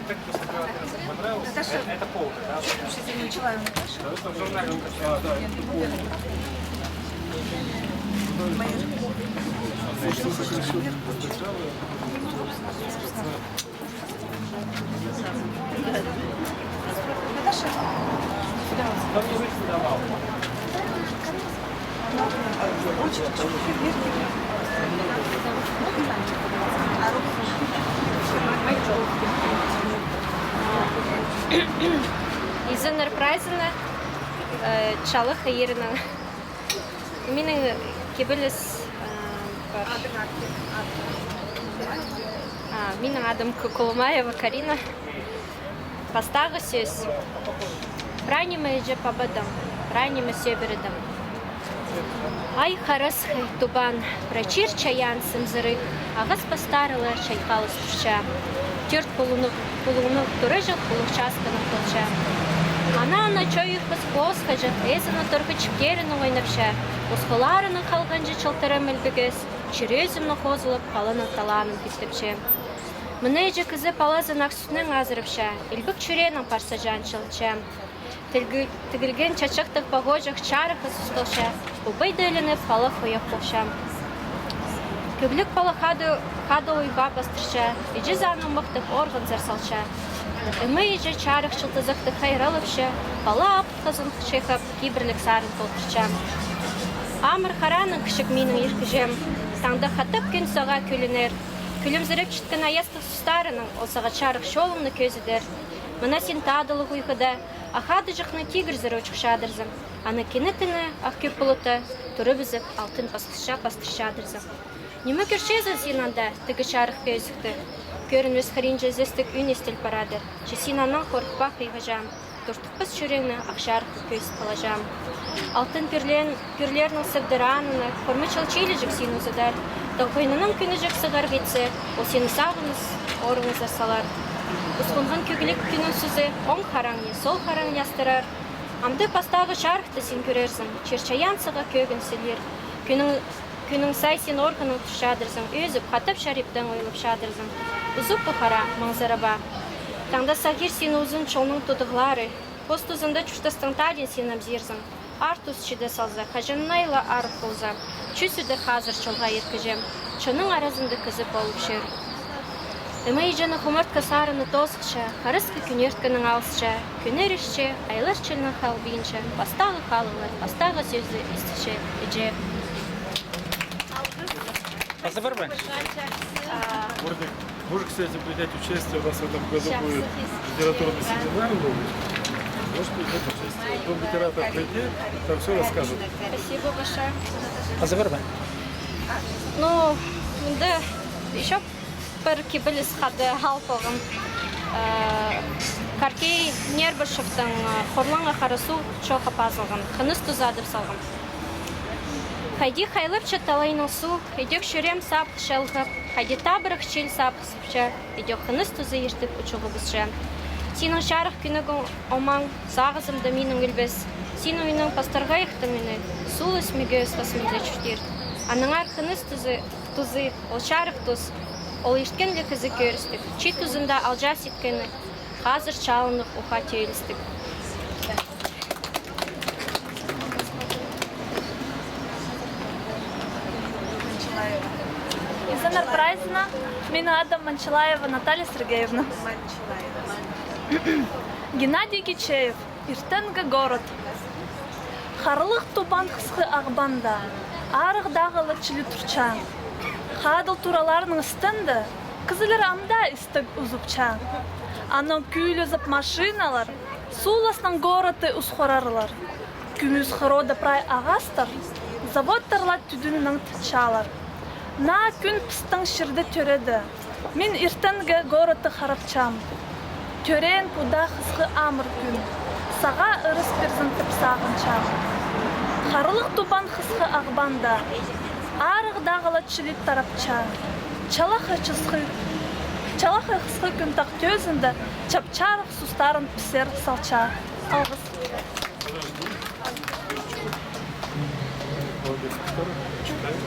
так понравилось. Это повод, да? Николаевна, Наташа? В журнале он прочитал. Наташа? Он не выдавал. Изенер прайзына чалы хайырына. Менің кебіліс менің адым Колумаева Карина. Пастағы сөз. Раннімі же победам, раннімі сөбірідім. Ай харыс хай тубан, прачир чаян сымзырых, ағыз пастарылы чайқалыс тұрча. Түрт пулунук турыжық пулықчаскының қылча. Ана чойық біз қоз қажық, әзіні тұрғы чіпкерінің ойнапша. Осқыларының қалғанжы чылтырым үлбігіз, чүрезімні қозылып қалының таланың кестіпше. Мұны ежі кізі палазын ақсүнің азырыпша, үлбік чүренің парса жан чылча. Тігілген чачықтық пағожық чарықы сұстылша, ұбайды ілініп палық ойық болшам. Көбілік палы қады ойға бастырша, ежі заның мұқтық орғын зарсалша. Үмі ежі чарық чылтызықты қайралыпша, палы ап қызын шеқып кейбірлік сарын толқырша. Амыр қараның кішік менің еркіжем, таңды қатып күн соға күлінер. Күлімзіріп чіткін аястық сұстарының осыға чарық шолыңны көзідер. Мұна сен тадылық ұйқыда, ахады жықны тигір зірі ұчықшадырзым. Аны кені тіні, ақ көп бұлыты, тұры бізіп, алтын пастыршадырзым. Немі көршезі сен анда, тігі чарық көзікті. Көрін өз қаринжы зістік үн естіл парадыр. Че сен анан қорқпақ үйғажам. Тұртықпыз шүреңі ақшарқы көз қалажам. Алтын пүрлерінің сыбдыраныны, қормы чылчейлі жүк сен ұзыдар. Дауқойнының күні жүк сығар кетсе, о сені сағыңыз, орыңыздар салар. Ұсқынған көгілік күнің сүзі, оң қараңы, сол қараңы ястырар. Амды пастағы жарықты сен көрерсің, черчаян сыға көгін сілер. Күнің сай сен орғының тұшадырсың, өзіп, қатып шариптің ойлып шадырсың. Ұзып бұқара, маңзараба. Таңда сағир сен ұзын чолның тұдығлары, пост ұзында чүштастың таден сен абзерзің. Артус чиде салза, қажыннайла арық болза, чүсіді қазір чолға еркіжем, чының аразынды кізіп олып шер. Үмей жаны құмыртқы сарыны тозықша, қарысқы күнерткінің алысша, күнер ішче, айлар чылның қалбейінше, бастағы қалылар, бастағы сөзді істіше, еже. Спасибо, Рубен. Может, кстати, принять участие у нас в этом году будет литературный семинар новый. Может принять участие. Дом литераторов прийти, там все расскажут. Спасибо большое. Спасибо, Рубен. Ну, да, еще бір кебіліс қады халпығым. Каркей Нербышевтың қорлаңға қарасу чоқа пазылғын, қыныс тұзадып салғын. Хайди хайлып чаталайның су, едек шүрем сап шалғып, хайди табырық шел сап қысыпша, едек қыныс тұзы ертіп ұчығы бұзша. Сенің шарық күнігің омаң, сағызымды менің үлбес, сенің үйінің пастарға еқті мені, сул өсмеге өсқасымды чүртер. Аныңар қыныс тұзы, ол шарық тұз, ол ештікенлі кізі көрістік, чи тұзында алжас еткені, қазір чалынық ұқа түйелістік. Изенер прайзына менің адым Манчилаева Наталья Сергеевна. Геннадий Кичеев, Иртенгі город. Қарылық тубан қысқы ағбанда, арығдағылы чілі тұрча. Қадыл тураларының істінді, кізілер амда істік ұзыпча. Аның күйлі зып машиналар, суласның городы ұсқорарылар. Күміз қыроды прай ағастыр, заводтарлар түдіннің тчалар. На күн пыстың шырды төреді, мен иртенгі городы қарапчам. Төрен пуда қысқы амыр күн, саға ұрыс перзінтіп сағынчам. Қарылық тубан қысқы ағбанда, арығдағылы чилит тарапча. Чалақы қысқы күн тақ төзінді, чапчарық сустарын пісер салча. Алғыс. Читаем.